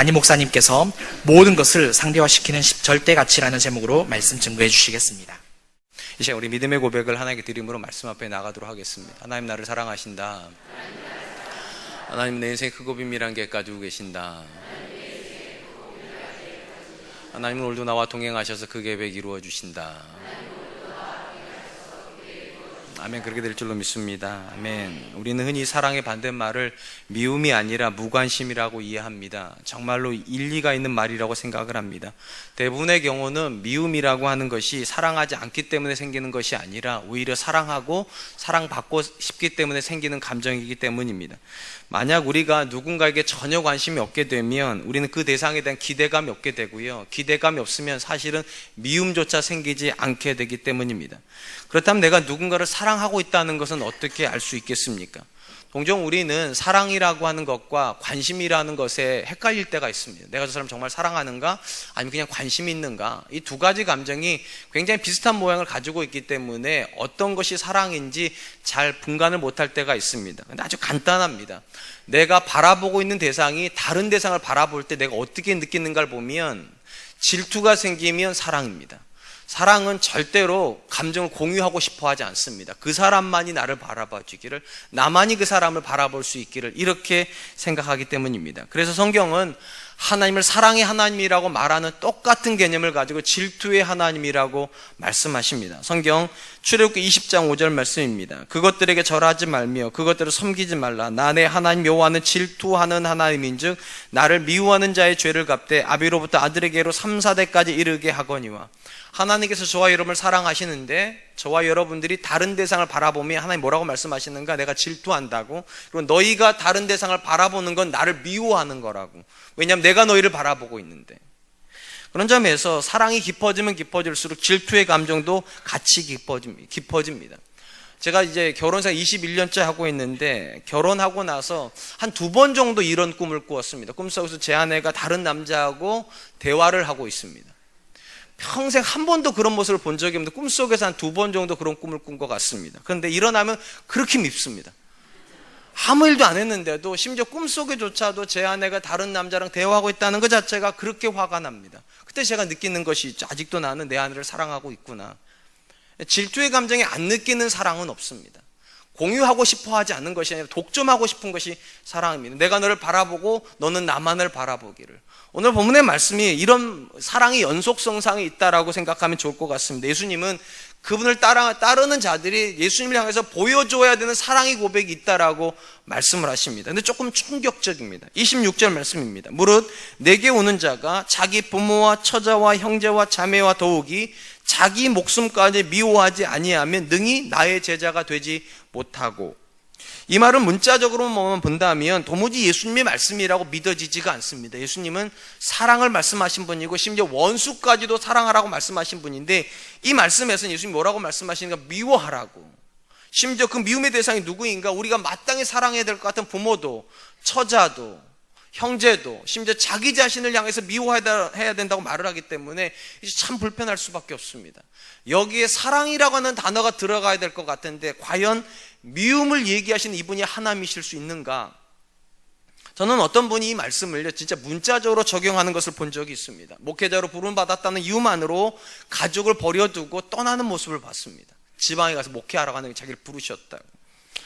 담임 목사님께서 모든 것을 상대화시키는 절대 가치라는 제목으로 말씀 증거해 주시겠습니다. 이제 우리 믿음의 고백을 하나님께 드림으로 말씀 앞에 나가도록 하겠습니다. 하나님 나를 사랑하신다. 하나님 내 인생에 크고 비밀한 계획 가지고 계신다. 하나님은 오늘도 나와 동행하셔서 그 계획 이루어 주신다. 아멘. 그렇게 될 줄로 믿습니다. 아멘. 우리는 흔히 사랑의 반대말을 미움이 아니라 무관심이라고 이해합니다. 정말로 일리가 있는 말이라고 생각을 합니다. 대부분의 경우는 미움이라고 하는 것이 사랑하지 않기 때문에 생기는 것이 아니라 오히려 사랑하고 사랑받고 싶기 때문에 생기는 감정이기 때문입니다. 만약 우리가 누군가에게 전혀 관심이 없게 되면 우리는 그 대상에 대한 기대감이 없게 되고요, 기대감이 없으면 사실은 미움조차 생기지 않게 되기 때문입니다. 그렇다면 내가 누군가를 사랑하고 있다는 것은 어떻게 알 수 있겠습니까? 종종 우리는 사랑이라고 하는 것과 관심이라는 것에 헷갈릴 때가 있습니다. 내가 저 사람 정말 사랑하는가? 아니면 그냥 관심이 있는가? 이 두 가지 감정이 굉장히 비슷한 모양을 가지고 있기 때문에 어떤 것이 사랑인지 잘 분간을 못할 때가 있습니다. 근데 아주 간단합니다. 내가 바라보고 있는 대상이 다른 대상을 바라볼 때 내가 어떻게 느끼는가를 보면 질투가 생기면 사랑입니다. 사랑은 절대로 감정을 공유하고 싶어 하지 않습니다. 그 사람만이 나를 바라봐 주기를, 나만이 그 사람을 바라볼 수 있기를, 이렇게 생각하기 때문입니다. 그래서 성경은 하나님을 사랑의 하나님이라고 말하는 똑같은 개념을 가지고 질투의 하나님이라고 말씀하십니다. 성경 출애굽기 20장 5절 말씀입니다. 그것들에게 절하지 말며 그것들을 섬기지 말라. 나 내 하나님 여호와는 질투하는 하나님인즉 나를 미워하는 자의 죄를 갚되 아비로부터 아들에게로 3, 4대까지 이르게 하거니와. 하나님께서 저와 여러분을 사랑하시는데 저와 여러분들이 다른 대상을 바라보면 하나님 뭐라고 말씀하시는가? 내가 질투한다고. 그리고 너희가 다른 대상을 바라보는 건 나를 미워하는 거라고. 왜냐하면 내가 너희를 바라보고 있는데. 그런 점에서 사랑이 깊어지면 깊어질수록 질투의 감정도 같이 깊어집니다. 제가 이제 결혼생활 21년째 하고 있는데 결혼하고 나서 한 2번 정도 이런 꿈을 꾸었습니다. 꿈속에서 제 아내가 다른 남자하고 대화를 하고 있습니다. 평생 한 번도 그런 모습을 본 적이 없는데 꿈속에서 한 2번 정도 그런 꿈을 꾼 것 같습니다. 그런데 일어나면 그렇게 밉습니다. 아무 일도 안 했는데도 심지어 꿈속에조차도 제 아내가 다른 남자랑 대화하고 있다는 것 자체가 그렇게 화가 납니다. 그때 제가 느끼는 것이 있죠. 아직도 나는 내 아내를 사랑하고 있구나. 질투의 감정이 안 느끼는 사랑은 없습니다. 공유하고 싶어 하지 않는 것이 아니라 독점하고 싶은 것이 사랑입니다. 내가 너를 바라보고 너는 나만을 바라보기를. 오늘 본문의 말씀이 이런 사랑의 연속성상이 있다라고 생각하면 좋을 것 같습니다. 예수님은 그분을 따르는 자들이 예수님을 향해서 보여줘야 되는 사랑의 고백이 있다라고 말씀을 하십니다. 근데 조금 충격적입니다. 26절 말씀입니다. 무릇 내게 오는 자가 자기 부모와 처자와 형제와 자매와 더욱이 자기 목숨까지 미워하지 아니하면 능히 나의 제자가 되지 못하고. 이 말은 문자적으로만 본다면 도무지 예수님의 말씀이라고 믿어지지가 않습니다. 예수님은 사랑을 말씀하신 분이고 심지어 원수까지도 사랑하라고 말씀하신 분인데 이 말씀에서는 예수님이 뭐라고 말씀하시는가? 미워하라고. 심지어 그 미움의 대상이 누구인가? 우리가 마땅히 사랑해야 될 것 같은 부모도, 처자도, 형제도, 심지어 자기 자신을 향해서 미워해야 된다고 말을 하기 때문에 이제 참 불편할 수밖에 없습니다. 여기에 사랑이라고 하는 단어가 들어가야 될 것 같은데 과연 미움을 얘기하시는 이분이 하나님이실 수 있는가? 저는 어떤 분이 이 말씀을 진짜 문자적으로 적용하는 것을 본 적이 있습니다. 목회자로 부름받았다는 이유만으로 가족을 버려두고 떠나는 모습을 봤습니다. 지방에 가서 목회하러 가는 게 자기를 부르셨다고.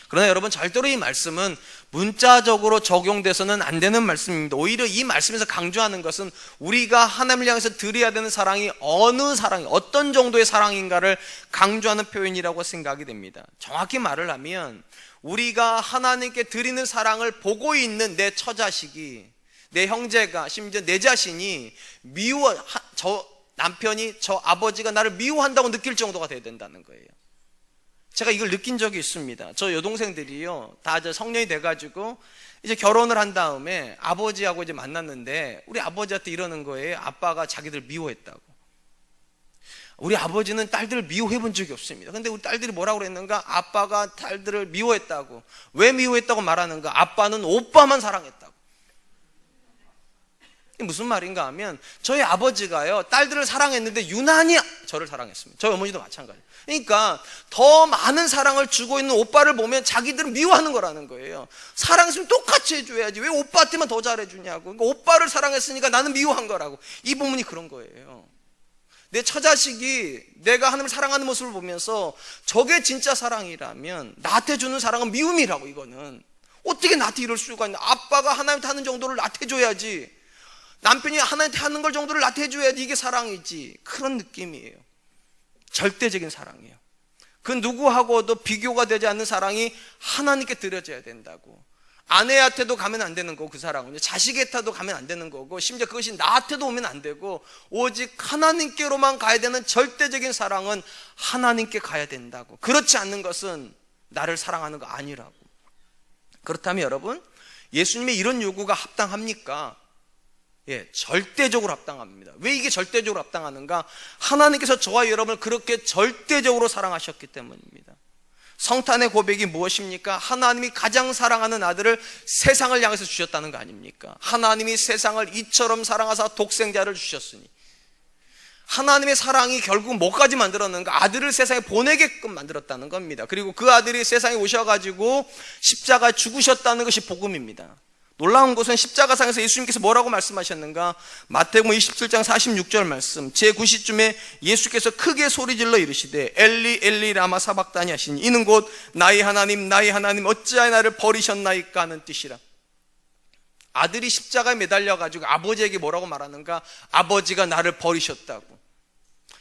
그러나 여러분, 절대로 이 말씀은 문자적으로 적용돼서는 안 되는 말씀입니다. 오히려 이 말씀에서 강조하는 것은 우리가 하나님을 향해서 드려야 되는 사랑이 어느 사랑이, 어떤 정도의 사랑인가를 강조하는 표현이라고 생각이 됩니다. 정확히 말을 하면 우리가 하나님께 드리는 사랑을 보고 있는 내 처자식이, 내 형제가, 심지어 내 자신이 저 남편이, 저 아버지가 나를 미워한다고 느낄 정도가 돼야 된다는 거예요. 제가 이걸 느낀 적이 있습니다. 저 여동생들이요, 다 이제 성년이 돼가지고 이제 결혼을 한 다음에 아버지하고 이제 만났는데 우리 아버지한테 이러는 거예요. 아빠가 자기들 미워했다고. 우리 아버지는 딸들을 미워해 본 적이 없습니다. 근데 우리 딸들이 뭐라고 그랬는가? 아빠가 딸들을 미워했다고. 왜 미워했다고 말하는가? 아빠는 오빠만 사랑했다고. 무슨 말인가 하면 저희 아버지가요 딸들을 사랑했는데 유난히 저를 사랑했습니다. 저희 어머니도 마찬가지예요. 그러니까 더 많은 사랑을 주고 있는 오빠를 보면 자기들은 미워하는 거라는 거예요. 사랑했으면 똑같이 해줘야지 왜 오빠한테만 더 잘해주냐고. 그러니까 오빠를 사랑했으니까 나는 미워한 거라고. 이 부분이 그런 거예요. 내 처자식이 내가 하나님을 사랑하는 모습을 보면서 저게 진짜 사랑이라면 나한테 주는 사랑은 미움이라고. 이거는 어떻게 나한테 이럴 수가 있나. 아빠가 하나님한테 하는 정도를 나한테 줘야지, 남편이 하나님한테 하는 걸 정도를 나한테 해줘야지 이게 사랑이지. 그런 느낌이에요. 절대적인 사랑이에요. 그 누구하고도 비교가 되지 않는 사랑이 하나님께 드려져야 된다고. 아내한테도 가면 안 되는 거고, 그 사랑은 자식한테도 가면 안 되는 거고, 심지어 그것이 나한테도 오면 안 되고, 오직 하나님께로만 가야 되는 절대적인 사랑은 하나님께 가야 된다고. 그렇지 않는 것은 나를 사랑하는 거 아니라고. 그렇다면 여러분, 예수님의 이런 요구가 합당합니까? 예, 절대적으로 합당합니다. 왜 이게 절대적으로 합당하는가? 하나님께서 저와 여러분을 그렇게 절대적으로 사랑하셨기 때문입니다. 성탄의 고백이 무엇입니까? 하나님이 가장 사랑하는 아들을 세상을 향해서 주셨다는 거 아닙니까? 하나님이 세상을 이처럼 사랑하사 독생자를 주셨으니, 하나님의 사랑이 결국 뭐까지 만들었는가? 아들을 세상에 보내게끔 만들었다는 겁니다. 그리고 그 아들이 세상에 오셔가지고 십자가에 죽으셨다는 것이 복음입니다. 놀라운 것은 십자가상에서 예수님께서 뭐라고 말씀하셨는가? 마태복음 27장 46절 말씀, 제9시쯤에 예수께서 크게 소리질러 이르시되 엘리 엘리 라마 사박다니 하시니, 이는 곧 나의 하나님 나의 하나님 어찌하여 나를 버리셨나이까 하는 뜻이라. 아들이 십자가에 매달려가지고 아버지에게 뭐라고 말하는가? 아버지가 나를 버리셨다고.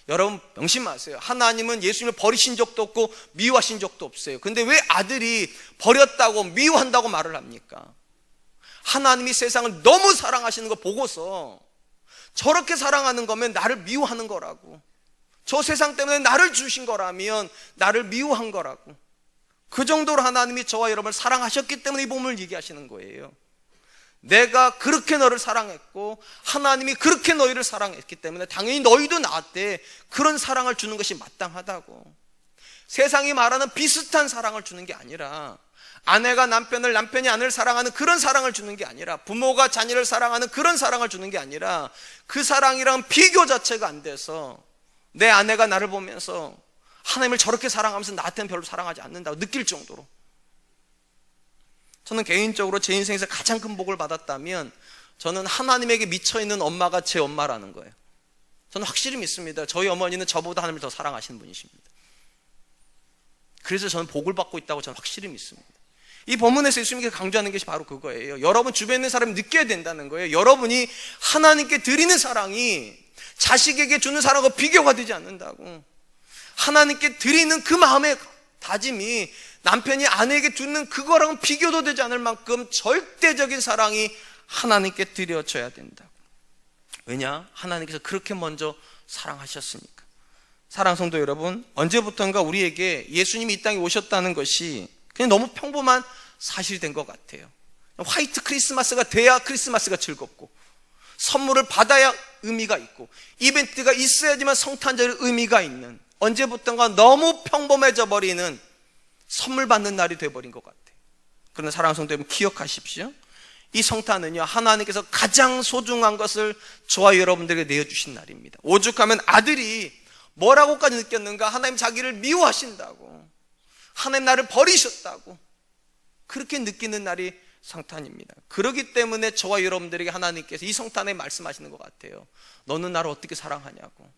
여러분 명심하세요. 하나님은 예수님을 버리신 적도 없고 미워하신 적도 없어요. 근데 왜 아들이 버렸다고 미워한다고 말을 합니까? 하나님이 세상을 너무 사랑하시는 거 보고서 저렇게 사랑하는 거면 나를 미워하는 거라고. 저 세상 때문에 나를 주신 거라면 나를 미워한 거라고. 그 정도로 하나님이 저와 여러분을 사랑하셨기 때문에 이 복음을 얘기하시는 거예요. 내가 그렇게 너를 사랑했고 하나님이 그렇게 너희를 사랑했기 때문에 당연히 너희도 나한테 그런 사랑을 주는 것이 마땅하다고. 세상이 말하는 비슷한 사랑을 주는 게 아니라, 아내가 남편을, 남편이 아내를 사랑하는 그런 사랑을 주는 게 아니라, 부모가 자녀를 사랑하는 그런 사랑을 주는 게 아니라, 그 사랑이랑 비교 자체가 안 돼서 내 아내가 나를 보면서 하나님을 저렇게 사랑하면서 나한테는 별로 사랑하지 않는다고 느낄 정도로. 저는 개인적으로 제 인생에서 가장 큰 복을 받았다면 저는 하나님에게 미쳐있는 엄마가 제 엄마라는 거예요. 저는 확실히 믿습니다. 저희 어머니는 저보다 하나님을 더 사랑하시는 분이십니다. 그래서 저는 복을 받고 있다고 저는 확실히 믿습니다. 이 본문에서 예수님께서 강조하는 것이 바로 그거예요. 여러분 주변에 있는 사람이 느껴야 된다는 거예요. 여러분이 하나님께 드리는 사랑이 자식에게 주는 사랑과 비교가 되지 않는다고. 하나님께 드리는 그 마음의 다짐이 남편이 아내에게 주는 그거랑은 비교도 되지 않을 만큼 절대적인 사랑이 하나님께 드려져야 된다고. 왜냐? 하나님께서 그렇게 먼저 사랑하셨으니까. 사랑하는 성도 여러분, 언제부턴가 우리에게 예수님이 이 땅에 오셨다는 것이 그냥 너무 평범한 사실이 된 것 같아요. 화이트 크리스마스가 돼야 크리스마스가 즐겁고, 선물을 받아야 의미가 있고, 이벤트가 있어야지만 성탄절의 의미가 있는, 언제부턴가 너무 평범해져 버리는 선물 받는 날이 돼버린 것 같아요. 그러나 사랑하는 성도 여러분, 기억하십시오. 이 성탄은요, 하나님께서 가장 소중한 것을 저와 여러분들에게 내어주신 날입니다. 오죽하면 아들이 뭐라고까지 느꼈는가? 하나님 자기를 미워하신다고, 하나님 나를 버리셨다고, 그렇게 느끼는 날이 성탄입니다. 그렇기 때문에 저와 여러분들에게 하나님께서 이 성탄에 말씀하시는 것 같아요. 너는 나를 어떻게 사랑하냐고.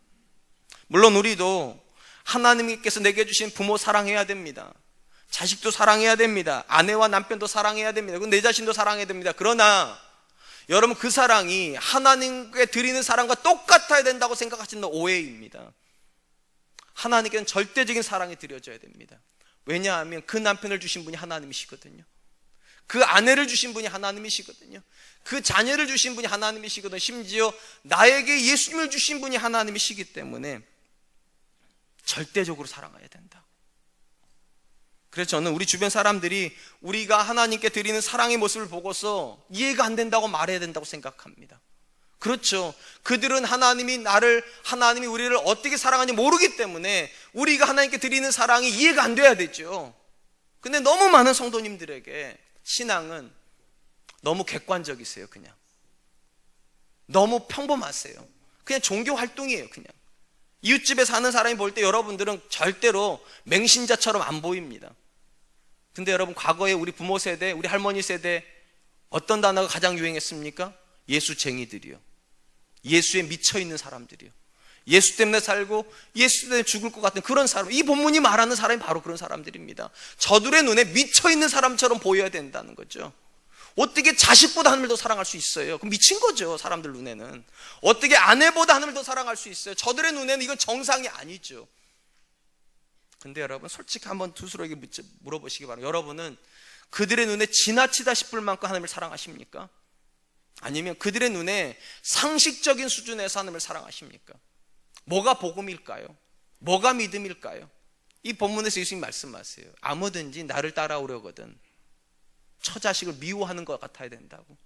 물론 우리도 하나님께서 내게 주신 부모 사랑해야 됩니다. 자식도 사랑해야 됩니다. 아내와 남편도 사랑해야 됩니다. 내 자신도 사랑해야 됩니다. 그러나 여러분, 그 사랑이 하나님께 드리는 사랑과 똑같아야 된다고 생각하시는 오해입니다. 하나님께는 절대적인 사랑이 드려져야 됩니다. 왜냐하면 그 남편을 주신 분이 하나님이시거든요. 그 아내를 주신 분이 하나님이시거든요. 그 자녀를 주신 분이 하나님이시거든요. 심지어 나에게 예수님을 주신 분이 하나님이시기 때문에 절대적으로 사랑해야 된다. 그래서 저는 우리 주변 사람들이 우리가 하나님께 드리는 사랑의 모습을 보고서 이해가 안 된다고 말해야 된다고 생각합니다. 그렇죠. 그들은 하나님이 우리를 어떻게 사랑하는지 모르기 때문에 우리가 하나님께 드리는 사랑이 이해가 안 돼야 되죠. 근데 너무 많은 성도님들에게 신앙은 너무 객관적이세요. 그냥 너무 평범하세요. 그냥 종교 활동이에요. 그냥 이웃집에 사는 사람이 볼 때 여러분들은 절대로 맹신자처럼 안 보입니다. 근데 여러분, 과거에 우리 부모 세대, 우리 할머니 세대 어떤 단어가 가장 유행했습니까? 예수쟁이들이요. 예수에 미쳐있는 사람들이요. 예수 때문에 살고 예수 때문에 죽을 것 같은 그런 사람. 이 본문이 말하는 사람이 바로 그런 사람들입니다. 저들의 눈에 미쳐있는 사람처럼 보여야 된다는 거죠. 어떻게 자식보다 하나님을 더 사랑할 수 있어요? 그럼 미친 거죠, 사람들 눈에는. 어떻게 아내보다 하나님을 더 사랑할 수 있어요? 저들의 눈에는 이건 정상이 아니죠. 근데 여러분, 솔직히 한번 스스로에게 물어보시기 바랍니다. 여러분은 그들의 눈에 지나치다 싶을 만큼 하나님을 사랑하십니까? 아니면 그들의 눈에 상식적인 수준에서 하나님을 사랑하십니까? 뭐가 복음일까요? 뭐가 믿음일까요? 이 본문에서 예수님이 말씀하세요. 아무든지 나를 따라오려거든 처자식을 미워하는 것 같아야 된다고,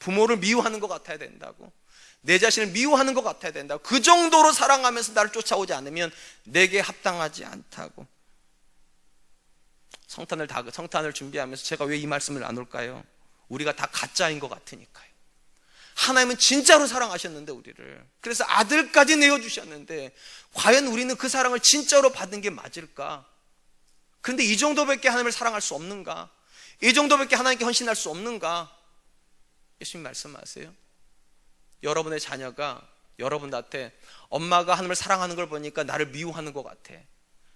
부모를 미워하는 것 같아야 된다고, 내 자신을 미워하는 것 같아야 된다고, 그 정도로 사랑하면서 나를 쫓아오지 않으면 내게 합당하지 않다고. 성탄을 준비하면서 제가 왜 이 말씀을 나눌까요? 우리가 다 가짜인 것 같으니까요. 하나님은 진짜로 사랑하셨는데 우리를, 그래서 아들까지 내어주셨는데 과연 우리는 그 사랑을 진짜로 받은 게 맞을까? 그런데 이 정도밖에 하나님을 사랑할 수 없는가? 이 정도밖에 하나님께 헌신할 수 없는가? 예수님 말씀하세요. 여러분의 자녀가 여러분한테 엄마가 하나님을 사랑하는 걸 보니까 나를 미워하는 것 같아.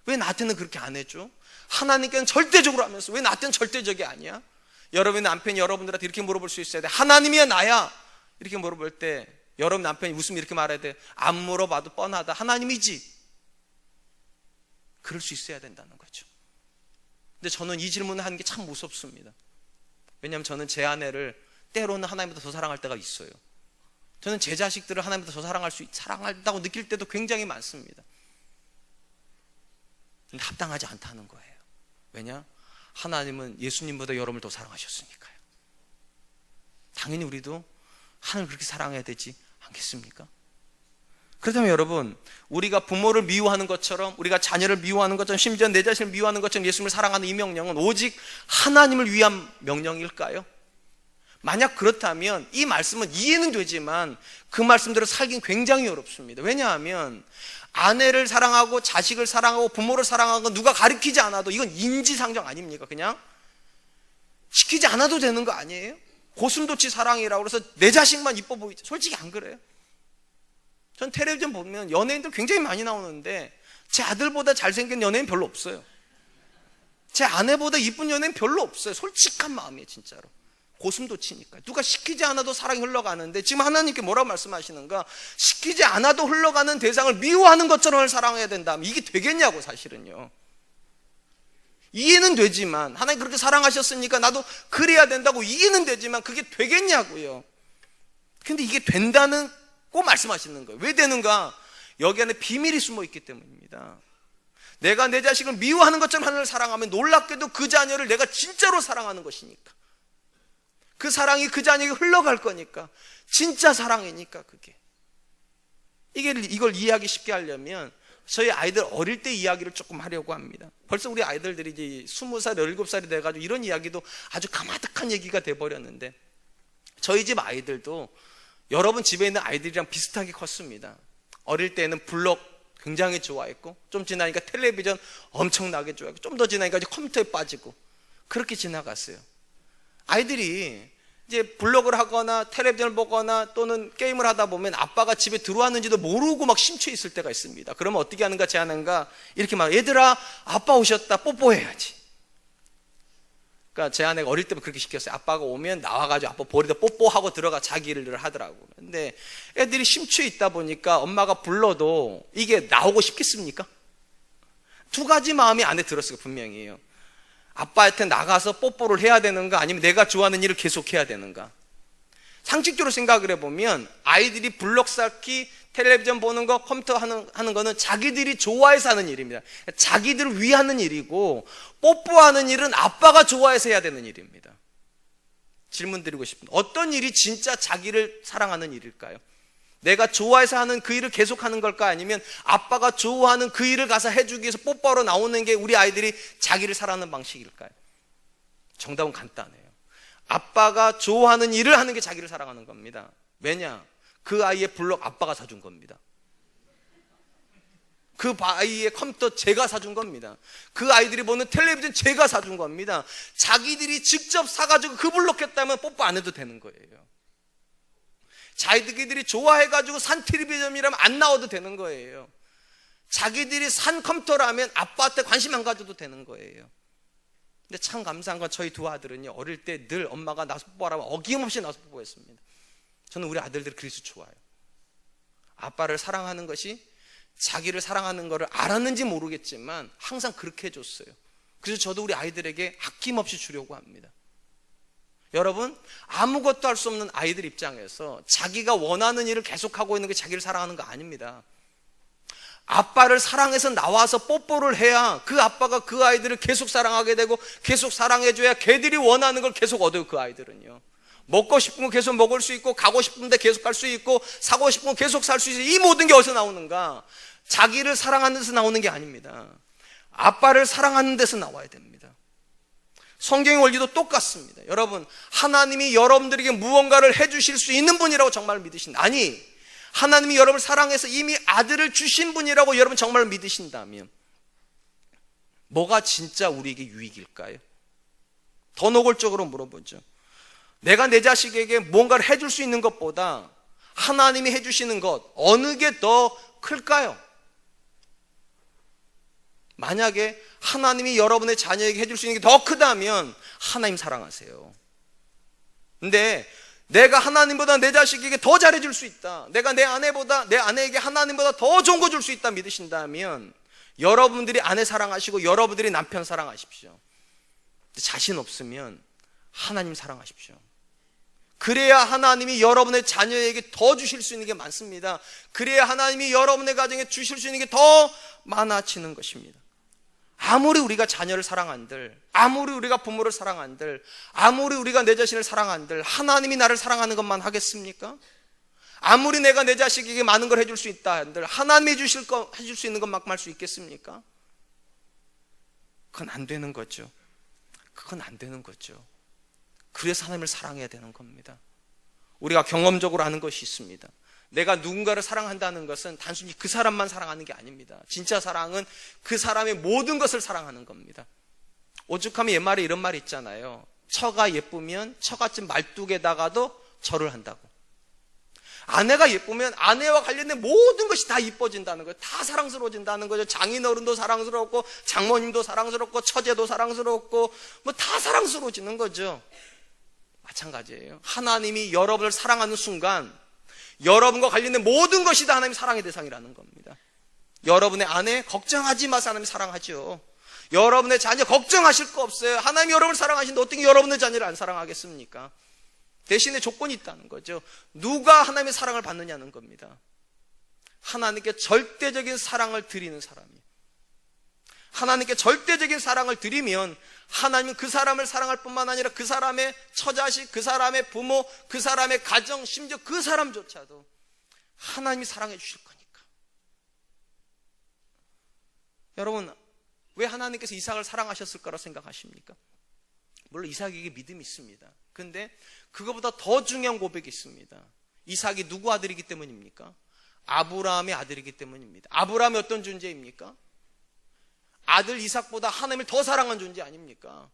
왜 나한테는 그렇게 안 해줘? 하나님께는 절대적으로 하면서 왜 나한테는 절대적이 아니야? 여러분의 남편이 여러분들한테 이렇게 물어볼 수 있어야 돼. 하나님이야 나야? 이렇게 물어볼 때 여러분 남편이 웃으면 이렇게 말해야 돼. 안 물어봐도 뻔하다. 하나님이지. 그럴 수 있어야 된다는 거죠. 근데 저는 이 질문을 하는 게 참 무섭습니다. 왜냐하면 저는 제 아내를 때로는 하나님보다 더 사랑할 때가 있어요. 저는 제 자식들을 하나님보다 더 사랑한다고 느낄 때도 굉장히 많습니다. 근데 합당하지 않다는 거예요. 왜냐? 하나님은 예수님보다 여러분을 더 사랑하셨으니까요. 당연히 우리도 하나님을 그렇게 사랑해야 되지 않겠습니까? 그렇다면 여러분, 우리가 부모를 미워하는 것처럼, 우리가 자녀를 미워하는 것처럼, 심지어 내 자신을 미워하는 것처럼 예수님을 사랑하는 이 명령은 오직 하나님을 위한 명령일까요? 만약 그렇다면 이 말씀은 이해는 되지만 그 말씀대로 살긴 굉장히 어렵습니다. 왜냐하면 아내를 사랑하고 자식을 사랑하고 부모를 사랑하는 건 누가 가르치지 않아도 이건 인지상정 아닙니까? 그냥 시키지 않아도 되는 거 아니에요? 고슴도치 사랑이라고 그래서 내 자식만 이뻐 보이죠. 솔직히 안 그래요? 전 텔레비전 보면 연예인들 굉장히 많이 나오는데 제 아들보다 잘생긴 연예인 별로 없어요. 제 아내보다 이쁜 연예인 별로 없어요. 솔직한 마음이에요, 진짜로. 고슴도치니까. 누가 시키지 않아도 사랑이 흘러가는데 지금 하나님께 뭐라고 말씀하시는가? 시키지 않아도 흘러가는 대상을 미워하는 것처럼 사랑해야 된다면 이게 되겠냐고. 사실은요, 이해는 되지만 하나님 그렇게 사랑하셨으니까 나도 그래야 된다고 이해는 되지만 그게 되겠냐고요. 근데 이게 된다는 꼭 말씀하시는 거예요. 왜 되는가? 여기 안에 비밀이 숨어 있기 때문입니다. 내가 내 자식을 미워하는 것처럼 하나님을 사랑하면 놀랍게도 그 자녀를 내가 진짜로 사랑하는 것이니까, 그 사랑이 그 자녀에게 흘러갈 거니까, 진짜 사랑이니까. 그게 이걸 이해하기 쉽게 하려면 저희 아이들 어릴 때 이야기를 조금 하려고 합니다. 벌써 우리 아이들이 이제 20살, 17살이 돼가지고 이런 이야기도 아주 까마득한 얘기가 돼버렸는데, 저희 집 아이들도 여러분 집에 있는 아이들이랑 비슷하게 컸습니다. 어릴 때는 블록 굉장히 좋아했고, 좀 지나니까 텔레비전 엄청나게 좋아했고, 좀 더 지나니까 이제 컴퓨터에 빠지고, 그렇게 지나갔어요. 아이들이 이제 블록을 하거나 텔레비전을 보거나 또는 게임을 하다 보면 아빠가 집에 들어왔는지도 모르고 막 심취해 있을 때가 있습니다. 그러면 어떻게 하는가, 제 아내가 이렇게 막, 얘들아 아빠 오셨다, 뽀뽀해야지. 그러니까 제 아내가 어릴 때부터 그렇게 시켰어요. 아빠가 오면 나와가지고 아빠 볼에다 뽀뽀하고 들어가 자기 일을 하더라고. 근데 애들이 심취해 있다 보니까 엄마가 불러도 이게 나오고 싶겠습니까? 두 가지 마음이 안에 들었어요, 분명히요. 아빠한테 나가서 뽀뽀를 해야 되는가, 아니면 내가 좋아하는 일을 계속해야 되는가. 상식적으로 생각을 해보면 아이들이 블록 쌓기, 텔레비전 보는 거, 컴퓨터 하는 거는 자기들이 좋아해서 하는 일입니다. 자기들을 위하는 일이고, 뽀뽀하는 일은 아빠가 좋아해서 해야 되는 일입니다. 질문 드리고 싶습니다. 어떤 일이 진짜 자기를 사랑하는 일일까요? 내가 좋아해서 하는 그 일을 계속하는 걸까? 아니면 아빠가 좋아하는 그 일을 가서 해주기 위해서 뽀뽀하러 나오는 게 우리 아이들이 자기를 사랑하는 방식일까요? 정답은 간단해요. 아빠가 좋아하는 일을 하는 게 자기를 사랑하는 겁니다. 왜냐? 그 아이의 블록 아빠가 사준 겁니다. 그 아이의 컴퓨터 제가 사준 겁니다. 그 아이들이 보는 텔레비전 제가 사준 겁니다. 자기들이 직접 사가지고 그 블록 했다면 뽀뽀 안 해도 되는 거예요. 자기들이 좋아해가지고 산 텔레비전이라면 안 나와도 되는 거예요. 자기들이 산 컴퓨터라면 아빠한테 관심 안 가져도 되는 거예요. 근데 참 감사한 건 저희 두 아들은요, 어릴 때 늘 엄마가 나서 뽀뽀하라고 어김없이 나서 뽀뽀했습니다. 저는 우리 아들들이 그래서 좋아요. 아빠를 사랑하는 것이 자기를 사랑하는 것을 알았는지 모르겠지만 항상 그렇게 해줬어요. 그래서 저도 우리 아이들에게 아낌없이 주려고 합니다. 여러분, 아무것도 할 수 없는 아이들 입장에서 자기가 원하는 일을 계속하고 있는 게 자기를 사랑하는 거 아닙니다. 아빠를 사랑해서 나와서 뽀뽀를 해야 그 아빠가 그 아이들을 계속 사랑하게 되고 계속 사랑해줘야 걔들이 원하는 걸 계속 얻어요. 그 아이들은요, 먹고 싶은 거 계속 먹을 수 있고, 가고 싶은데 계속 갈 수 있고, 사고 싶은 거 계속 살 수 있어요. 이 모든 게 어디서 나오는가? 자기를 사랑하는 데서 나오는 게 아닙니다. 아빠를 사랑하는 데서 나와야 됩니다. 성경의 원리도 똑같습니다. 여러분, 하나님이 여러분들에게 무언가를 해주실 수 있는 분이라고 정말 믿으신다. 아니, 하나님이 여러분을 사랑해서 이미 아들을 주신 분이라고 여러분 정말 믿으신다면 뭐가 진짜 우리에게 유익일까요? 더 노골적으로 물어보죠. 내가 내 자식에게 뭔가를 해줄 수 있는 것보다 하나님이 해주시는 것, 어느 게 더 클까요? 만약에 하나님이 여러분의 자녀에게 해줄 수 있는 게 더 크다면 하나님 사랑하세요. 근데 내가 하나님보다 내 자식에게 더 잘해줄 수 있다, 내가 내 아내에게 하나님보다 더 좋은 거 줄 수 있다 믿으신다면 여러분들이 아내 사랑하시고 여러분들이 남편 사랑하십시오. 자신 없으면 하나님 사랑하십시오. 그래야 하나님이 여러분의 자녀에게 더 주실 수 있는 게 많습니다. 그래야 하나님이 여러분의 가정에 주실 수 있는 게 더 많아지는 것입니다. 아무리 우리가 자녀를 사랑한들, 아무리 우리가 부모를 사랑한들, 아무리 우리가 내 자신을 사랑한들 하나님이 나를 사랑하는 것만 하겠습니까? 아무리 내가 내 자식에게 많은 걸 해줄 수 있다 한들 하나님이 해줄 수 있는 것만큼 할 수 있겠습니까? 그건 안 되는 거죠. 그건 안 되는 거죠. 그래서 하나님을 사랑해야 되는 겁니다. 우리가 경험적으로 아는 것이 있습니다. 내가 누군가를 사랑한다는 것은 단순히 그 사람만 사랑하는 게 아닙니다. 진짜 사랑은 그 사람의 모든 것을 사랑하는 겁니다. 오죽하면 옛말에 이런 말이 있잖아요. 처가 예쁘면 처갓집 말뚝에다가도 절을 한다고. 아내가 예쁘면 아내와 관련된 모든 것이 다 이뻐진다는 거예요. 다 사랑스러워진다는 거죠. 장인어른도 사랑스럽고, 장모님도 사랑스럽고, 처제도 사랑스럽고, 뭐 다 사랑스러워지는 거죠. 마찬가지예요. 하나님이 여러분을 사랑하는 순간 여러분과 관련된 모든 것이 다 하나님의 사랑의 대상이라는 겁니다. 여러분의 아내 걱정하지 마세요. 하나님이 사랑하죠. 여러분의 자녀 걱정하실 거 없어요. 하나님이 여러분을 사랑하시는데 어떻게 여러분의 자녀를 안 사랑하겠습니까? 대신에 조건이 있다는 거죠. 누가 하나님의 사랑을 받느냐는 겁니다. 하나님께 절대적인 사랑을 드리는 사람이. 하나님께 절대적인 사랑을 드리면 하나님은 그 사람을 사랑할 뿐만 아니라 그 사람의 처자식, 그 사람의 부모, 그 사람의 가정, 심지어 그 사람조차도 하나님이 사랑해 주실 거니까. 여러분, 왜 하나님께서 이삭을 사랑하셨을 거라고 생각하십니까? 물론 이삭에게 믿음이 있습니다. 그런데 그거보다 더 중요한 고백이 있습니다. 이삭이 누구 아들이기 때문입니까? 아브라함의 아들이기 때문입니다. 아브라함이 어떤 존재입니까? 아들 이삭보다 하나님을 더 사랑한 존재 아닙니까?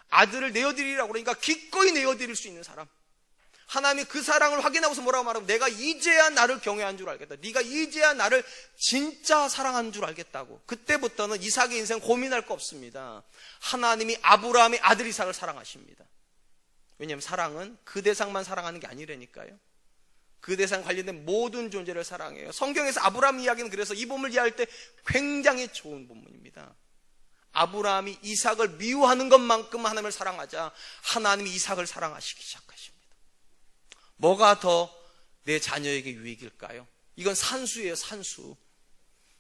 아들을 내어드리라고 그러니까 기꺼이 내어드릴 수 있는 사람. 하나님이 그 사랑을 확인하고서 뭐라고 말하면, 내가 이제야 나를 경외한 줄 알겠다, 네가 이제야 나를 진짜 사랑하는 줄 알겠다고. 그때부터는 이삭의 인생 고민할 거 없습니다. 하나님이 아브라함의 아들 이삭을 사랑하십니다. 왜냐하면 사랑은 그 대상만 사랑하는 게 아니라니까요. 그 대상 관련된 모든 존재를 사랑해요. 성경에서 아브라함 이야기는 그래서 이 본문을 이해할 때 굉장히 좋은 본문입니다. 아브라함이 이삭을 미워하는 것만큼 하나님을 사랑하자 하나님이 이삭을 사랑하시기 시작하십니다. 뭐가 더 내 자녀에게 유익일까요? 이건 산수예요, 산수.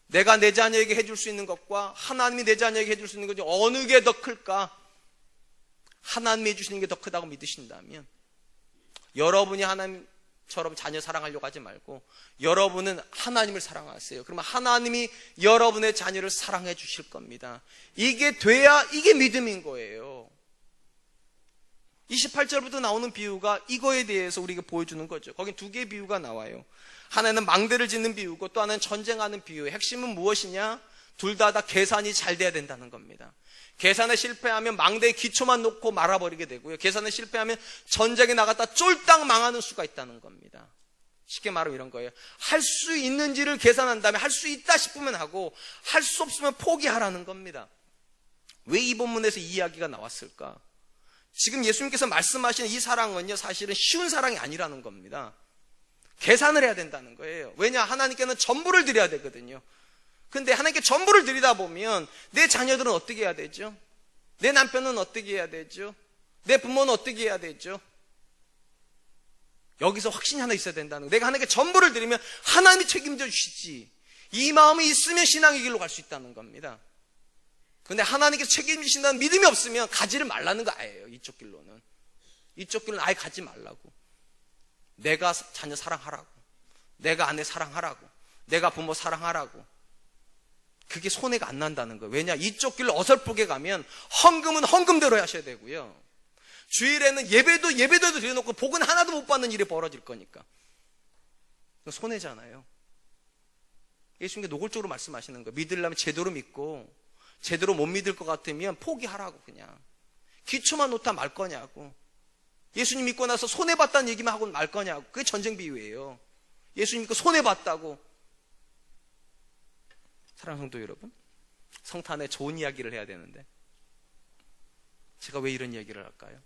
내가 내 자녀에게 해줄 수 있는 것과 하나님이 내 자녀에게 해줄 수 있는 것 중 어느 게 더 클까? 하나님이 해주시는 게 더 크다고 믿으신다면 여러분이 하나님처럼 자녀 사랑하려고 하지 말고 여러분은 하나님을 사랑하세요. 그러면 하나님이 여러분의 자녀를 사랑해 주실 겁니다. 이게 돼야 이게 믿음인 거예요. 28절부터 나오는 비유가 이거에 대해서 우리에게 보여주는 거죠. 거긴 두 개의 비유가 나와요. 하나는 망대를 짓는 비유고 또 하나는 전쟁하는 비유예요. 핵심은 무엇이냐? 둘 다 계산이 잘 돼야 된다는 겁니다. 계산에 실패하면 망대에 기초만 놓고 말아버리게 되고요. 계산에 실패하면 전쟁에 나갔다 쫄딱 망하는 수가 있다는 겁니다. 쉽게 말하면 이런 거예요. 할 수 있는지를 계산한 다음에 할 수 있다 싶으면 하고 할 수 없으면 포기하라는 겁니다. 왜 이 본문에서 이 이야기가 나왔을까? 지금 예수님께서 말씀하시는 이 사랑은요, 사실은 쉬운 사랑이 아니라는 겁니다. 계산을 해야 된다는 거예요. 왜냐? 하나님께는 전부를 드려야 되거든요. 근데 하나님께 전부를 드리다 보면 내 자녀들은 어떻게 해야 되죠? 내 남편은 어떻게 해야 되죠? 내 부모는 어떻게 해야 되죠? 여기서 확신이 하나 있어야 된다는 거예요. 내가 하나님께 전부를 드리면 하나님이 책임져 주시지. 이 마음이 있으면 신앙의 길로 갈 수 있다는 겁니다. 근데 하나님께서 책임지신다는 믿음이 없으면 가지를 말라는 거 아니에요. 이쪽 길로는. 이쪽 길로는 아예 가지 말라고. 내가 자녀 사랑하라고. 내가 아내 사랑하라고. 내가 부모 사랑하라고. 그게 손해가 안 난다는 거예요. 왜냐? 이쪽 길로 어설프게 가면 헌금은 헌금대로 하셔야 되고요. 주일에는 예배도 드려놓고 복은 하나도 못 받는 일이 벌어질 거니까. 손해잖아요. 예수님께 노골적으로 말씀하시는 거예요. 믿으려면 제대로 믿고 제대로 못 믿을 것 같으면 포기하라고. 그냥 기초만 놓다 말 거냐고. 예수님 믿고 나서 손해봤다는 얘기만 하고 말 거냐고. 그게 전쟁 비유예요. 예수님 믿고 손해봤다고. 사랑하는 성도 여러분, 성탄에 좋은 이야기를 해야 되는데 제가 왜 이런 이야기를 할까요?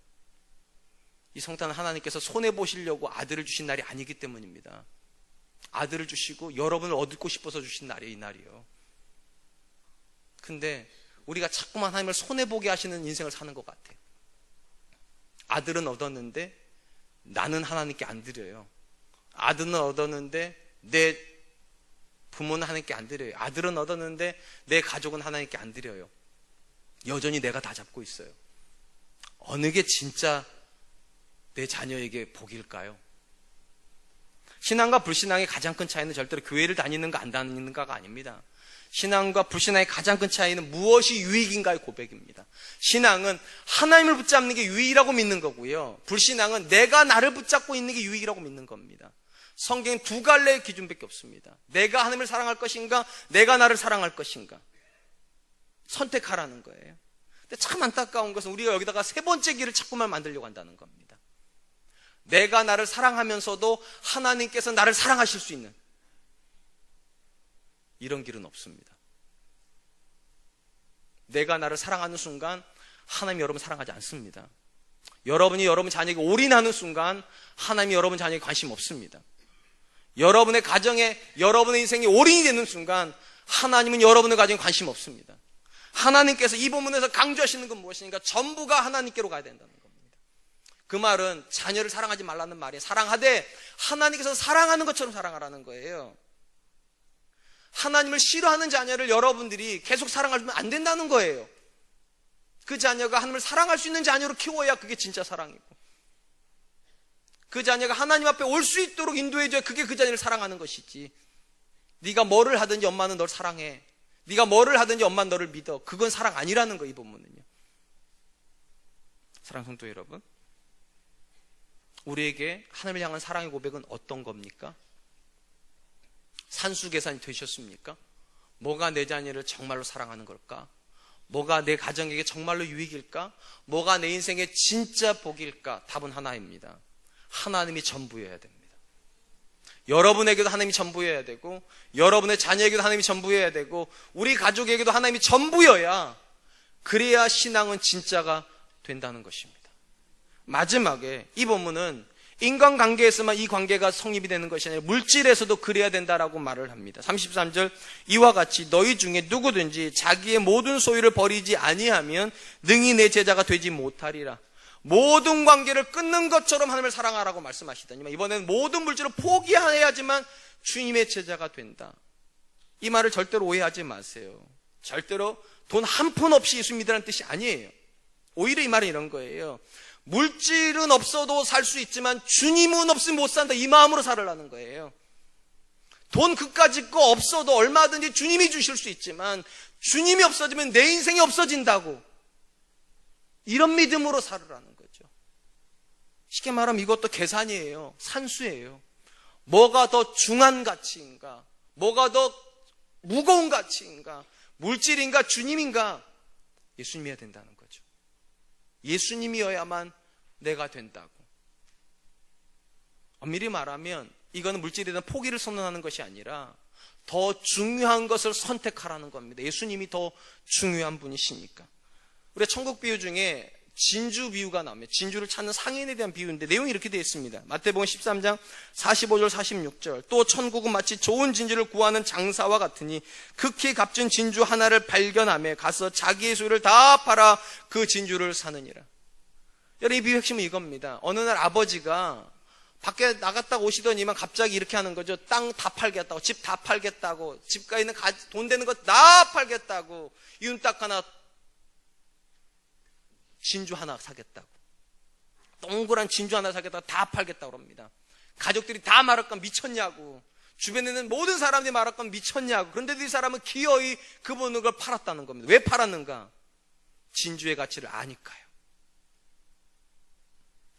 이 성탄은 하나님께서 손해보시려고 아들을 주신 날이 아니기 때문입니다. 아들을 주시고 여러분을 얻고 싶어서 주신 날이에요. 이 날이요. 근데 우리가 자꾸만 하나님을 손해보게 하시는 인생을 사는 것 같아요. 아들은 얻었는데 나는 하나님께 안 드려요. 아들은 얻었는데 내 부모는 하나님께 안 드려요. 아들은 얻었는데 내 가족은 하나님께 안 드려요. 여전히 내가 다 잡고 있어요. 어느 게 진짜 내 자녀에게 복일까요? 신앙과 불신앙의 가장 큰 차이는 절대로 교회를 다니는가 안 다니는가가 아닙니다. 신앙과 불신앙의 가장 큰 차이는 무엇이 유익인가의 고백입니다. 신앙은 하나님을 붙잡는 게 유익이라고 믿는 거고요. 불신앙은 내가 나를 붙잡고 있는 게 유익이라고 믿는 겁니다. 성경엔 두 갈래의 기준밖에 없습니다. 내가 하나님을 사랑할 것인가, 내가 나를 사랑할 것인가. 선택하라는 거예요. 근데 참 안타까운 것은 우리가 여기다가 세 번째 길을 자꾸만 만들려고 한다는 겁니다. 내가 나를 사랑하면서도 하나님께서 나를 사랑하실 수 있는 이런 길은 없습니다. 내가 나를 사랑하는 순간 하나님이 여러분 사랑하지 않습니다. 여러분이 여러분 자녀에게 올인하는 순간 하나님이 여러분 자녀에게 관심 없습니다. 여러분의 가정에, 여러분의 인생에 올인이 되는 순간 하나님은 여러분의 가정에 관심 없습니다. 하나님께서 이 본문에서 강조하시는 건 무엇이니까? 전부가 하나님께로 가야 된다는 겁니다. 그 말은 자녀를 사랑하지 말라는 말이에요. 사랑하되 하나님께서 사랑하는 것처럼 사랑하라는 거예요. 하나님을 싫어하는 자녀를 여러분들이 계속 사랑하면 안 된다는 거예요. 그 자녀가 하나님을 사랑할 수 있는 자녀로 키워야 그게 진짜 사랑이고, 그 자녀가 하나님 앞에 올 수 있도록 인도해줘야 그게 그 자녀를 사랑하는 것이지. 네가 뭐를 하든지 엄마는 널 사랑해, 네가 뭐를 하든지 엄마는 너를 믿어, 그건 사랑 아니라는 거. 이 본문은요. 사랑하는 성도 여러분, 우리에게 하나님을 향한 사랑의 고백은 어떤 겁니까? 산수 계산이 되셨습니까? 뭐가 내 자녀를 정말로 사랑하는 걸까? 뭐가 내 가정에게 정말로 유익일까? 뭐가 내 인생의 진짜 복일까? 답은 하나입니다. 하나님이 전부여야 됩니다. 여러분에게도 하나님이 전부여야 되고, 여러분의 자녀에게도 하나님이 전부여야 되고, 우리 가족에게도 하나님이 전부여야, 그래야 신앙은 진짜가 된다는 것입니다. 마지막에 이 본문은 인간관계에서만 이 관계가 성립이 되는 것이 아니라 물질에서도 그래야 된다라고 말을 합니다. 33절, 이와 같이 너희 중에 누구든지 자기의 모든 소유를 버리지 아니하면 능히 내 제자가 되지 못하리라. 모든 관계를 끊는 것처럼 하나님을 사랑하라고 말씀하시더니만 이번에는 모든 물질을 포기해야지만 주님의 제자가 된다. 이 말을 절대로 오해하지 마세요. 절대로 돈 한 푼 없이 예수 믿으라는 뜻이 아니에요. 오히려 이 말은 이런 거예요. 물질은 없어도 살 수 있지만 주님은 없으면 못 산다, 이 마음으로 살으라는 거예요. 돈 그까짓 거 없어도 얼마든지 주님이 주실 수 있지만 주님이 없어지면 내 인생이 없어진다고, 이런 믿음으로 살으라는 거죠. 쉽게 말하면 이것도 계산이에요. 산수예요. 뭐가 더 중한 가치인가? 뭐가 더 무거운 가치인가? 물질인가? 주님인가? 예수님이어야 된다는 거죠. 예수님이어야만 내가 된다고. 엄밀히 말하면 이거는 물질에 대한 포기를 선언하는 것이 아니라 더 중요한 것을 선택하라는 겁니다. 예수님이 더 중요한 분이시니까. 우리가 천국 비유 중에 진주 비유가 나오면 진주를 찾는 상인에 대한 비유인데 내용이 이렇게 되어 있습니다. 마태복음 13장 45절 46절 또 천국은 마치 좋은 진주를 구하는 장사와 같으니 극히 값진 진주 하나를 발견하며 가서 자기의 소유를 다 팔아 그 진주를 사느니라. 여러분 이 비유 핵심은 이겁니다. 어느 날 아버지가 밖에 나갔다 오시더니만 갑자기 이렇게 하는 거죠. 땅 다 팔겠다고, 집 다 팔겠다고, 집가에 있는 돈 되는 것 다 팔겠다고, 윤딱 하나, 진주 하나 사겠다고. 동그란 진주 하나 사겠다고 다 팔겠다고 합니다. 가족들이 다 말할까 미쳤냐고. 주변에 있는 모든 사람들이 말할까 미쳤냐고. 그런데도 이 사람은 기어이 그분을 걸 팔았다는 겁니다. 왜 팔았는가? 진주의 가치를 아니까요.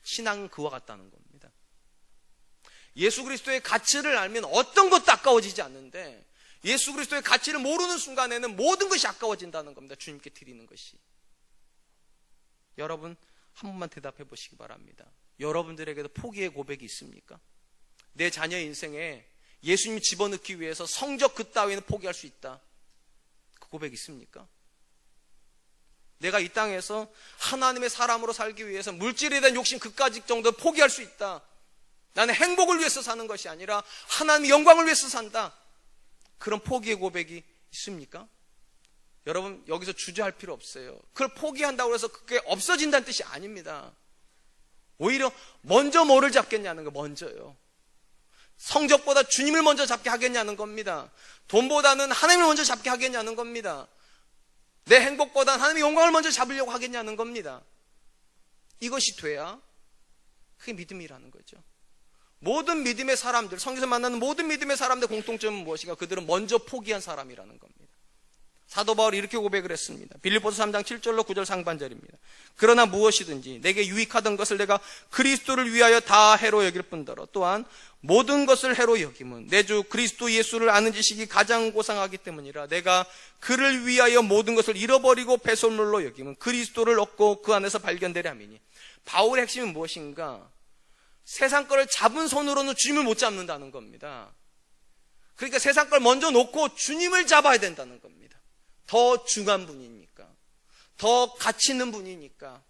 신앙은 그와 같다는 겁니다. 예수 그리스도의 가치를 알면 어떤 것도 아까워지지 않는데 예수 그리스도의 가치를 모르는 순간에는 모든 것이 아까워진다는 겁니다. 주님께 드리는 것이. 여러분 한 번만 대답해 보시기 바랍니다. 여러분들에게도 포기의 고백이 있습니까? 내 자녀 인생에 예수님 집어넣기 위해서 성적 그 따위는 포기할 수 있다. 그 고백 있습니까? 내가 이 땅에서 하나님의 사람으로 살기 위해서 물질에 대한 욕심 그까짓 정도 포기할 수 있다. 나는 행복을 위해서 사는 것이 아니라 하나님의 영광을 위해서 산다. 그런 포기의 고백이 있습니까? 여러분 여기서 주저할 필요 없어요. 그걸 포기한다고 해서 그게 없어진다는 뜻이 아닙니다. 오히려 먼저 뭐를 잡겠냐는 거 먼저요. 성적보다 주님을 먼저 잡게 하겠냐는 겁니다. 돈보다는 하나님을 먼저 잡게 하겠냐는 겁니다. 내 행복보다는 하나님의 영광을 먼저 잡으려고 하겠냐는 겁니다. 이것이 돼야 그게 믿음이라는 거죠. 모든 믿음의 사람들, 성경에서 만나는 모든 믿음의 사람들의 공통점은 무엇인가? 그들은 먼저 포기한 사람이라는 겁니다. 사도 바울이 이렇게 고백을 했습니다. 빌립보서 3장 7절로 9절 상반절입니다. 그러나 무엇이든지 내게 유익하던 것을 내가 그리스도를 위하여 다 해로 여길 뿐더러 또한 모든 것을 해로 여김은 내 주 그리스도 예수를 아는 지식이 가장 고상하기 때문이라. 내가 그를 위하여 모든 것을 잃어버리고 배설물로 여김은 그리스도를 얻고 그 안에서 발견되려 함이니. 바울의 핵심은 무엇인가? 세상 거를 잡은 손으로는 주님을 못 잡는다는 겁니다. 그러니까 세상 걸 먼저 놓고 주님을 잡아야 된다는 겁니다. 더 중요한 분이니까, 더 가치 있는 분이니까.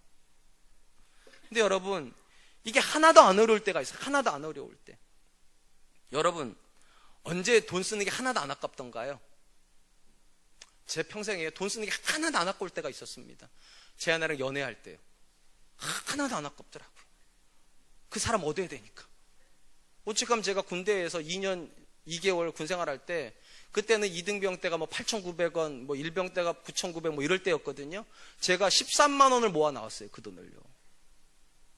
근데 여러분 이게 하나도 안 어려울 때가 있어요. 하나도 안 어려울 때. 여러분 언제 돈 쓰는 게 하나도 안 아깝던가요? 제 평생에 돈 쓰는 게 하나도 안 아까울 때가 있었습니다. 제 아내랑 연애할 때요. 하나도 안 아깝더라고요. 그 사람 얻어야 되니까. 오직하면 제가 군대에서 2년 2개월 군생활할 때 그때는 2등병 때가 뭐 8,900원, 뭐 1병 때가 9,900 뭐 이럴 때였거든요. 제가 13만 원을 모아 나왔어요. 그 돈을요.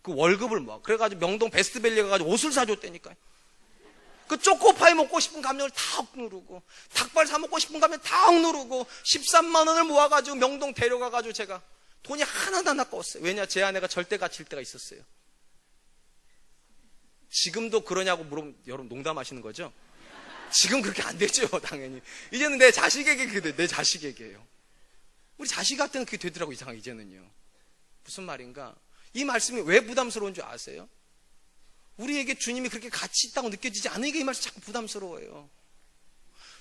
그 월급을 모아. 그래가지고 명동 베스트밸리 가가지고 옷을 사줬다니까요. 그 초코파이 먹고 싶은 감정을 다 억누르고 닭발 사 먹고 싶은 감정 다 억누르고 13만 원을 모아가지고 명동 데려가가지고 제가 돈이 하나도 안 아까웠어요. 왜냐? 제 아내가 절대 갇힐 때가 있었어요. 지금도 그러냐고 물으면 여러분 농담하시는 거죠? 지금 그렇게 안 되죠, 당연히. 이제는 내 자식에게 그게 내 자식에게요. 우리 자식한테는 그게 되더라고, 이상하게 이제는요. 무슨 말인가? 이 말씀이 왜 부담스러운 줄 아세요? 우리에게 주님이 그렇게 가치 있다고 느껴지지 않으니까 이 말씀 자꾸 부담스러워요.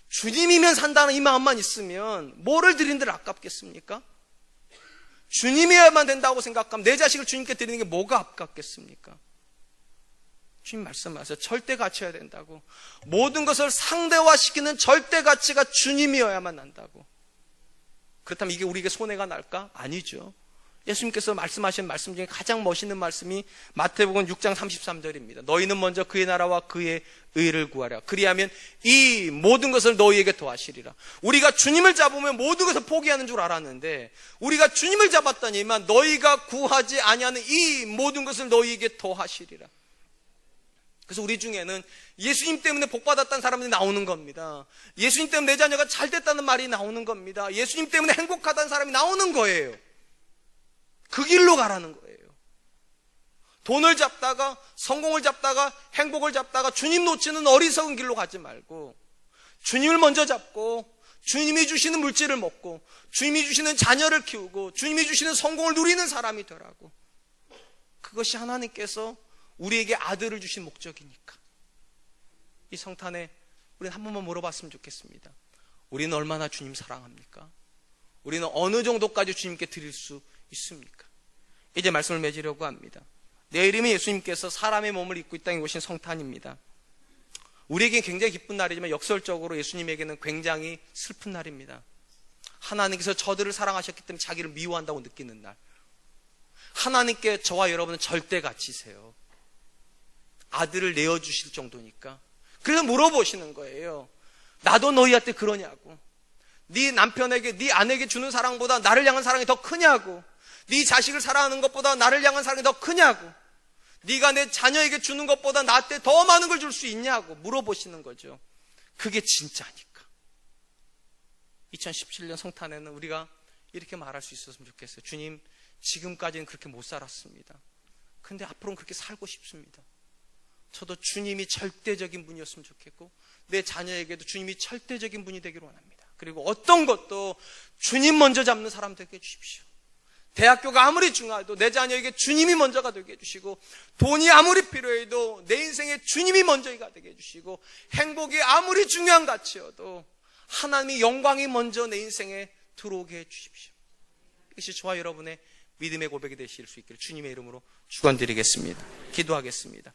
주님이면 산다는 이 마음만 있으면 뭐를 드린들 아깝겠습니까? 주님이어야만 된다고 생각하면 내 자식을 주님께 드리는 게 뭐가 아깝겠습니까? 주님 말씀하세요. 절대 가치여야 된다고. 모든 것을 상대화시키는 절대 가치가 주님이어야만 한다고. 그렇다면 이게 우리에게 손해가 날까? 아니죠. 예수님께서 말씀하신 말씀 중에 가장 멋있는 말씀이 마태복음 6장 33절입니다. 너희는 먼저 그의 나라와 그의 의를 구하라. 그리하면 이 모든 것을 너희에게 더하시리라. 우리가 주님을 잡으면 모든 것을 포기하는 줄 알았는데 우리가 주님을 잡았더니만 너희가 구하지 아니하는 이 모든 것을 너희에게 더하시리라. 그래서 우리 중에는 예수님 때문에 복받았다는 사람들이 나오는 겁니다. 예수님 때문에 내 자녀가 잘 됐다는 말이 나오는 겁니다. 예수님 때문에 행복하다는 사람이 나오는 거예요. 그 길로 가라는 거예요. 돈을 잡다가, 성공을 잡다가, 행복을 잡다가 주님 놓치는 어리석은 길로 가지 말고 주님을 먼저 잡고 주님이 주시는 물질을 먹고 주님이 주시는 자녀를 키우고 주님이 주시는 성공을 누리는 사람이 되라고. 그것이 하나님께서 우리에게 아들을 주신 목적이니까. 이 성탄에 우리는 한 번만 물어봤으면 좋겠습니다. 우리는 얼마나 주님 사랑합니까? 우리는 어느 정도까지 주님께 드릴 수 있습니까? 이제 말씀을 맺으려고 합니다. 내일이면 예수님께서 사람의 몸을 입고 이 땅에 오신 성탄입니다. 우리에게 굉장히 기쁜 날이지만 역설적으로 예수님에게는 굉장히 슬픈 날입니다. 하나님께서 저들을 사랑하셨기 때문에 자기를 미워한다고 느끼는 날. 하나님께 저와 여러분은 절대 가치세요. 아들을 내어주실 정도니까. 그래서 물어보시는 거예요. 나도 너희한테 그러냐고. 네 남편에게, 네 아내에게 주는 사랑보다 나를 향한 사랑이 더 크냐고. 네 자식을 사랑하는 것보다 나를 향한 사랑이 더 크냐고. 네가 내 자녀에게 주는 것보다 나한테 더 많은 걸 줄 수 있냐고 물어보시는 거죠. 그게 진짜니까. 2017년 성탄에는 우리가 이렇게 말할 수 있었으면 좋겠어요. 주님, 지금까지는 그렇게 못 살았습니다. 근데 앞으로는 그렇게 살고 싶습니다. 저도 주님이 절대적인 분이었으면 좋겠고 내 자녀에게도 주님이 절대적인 분이 되기를 원합니다. 그리고 어떤 것도 주님 먼저 잡는 사람 되게 해주십시오. 대학교가 아무리 중요해도 내 자녀에게 주님이 먼저가 되게 해주시고, 돈이 아무리 필요해도 내 인생에 주님이 먼저가 되게 해주시고, 행복이 아무리 중요한 가치여도 하나님의 영광이 먼저 내 인생에 들어오게 해주십시오. 이것이 저와 여러분의 믿음의 고백이 되실 수 있기를 주님의 이름으로 축원드리겠습니다. 기도하겠습니다.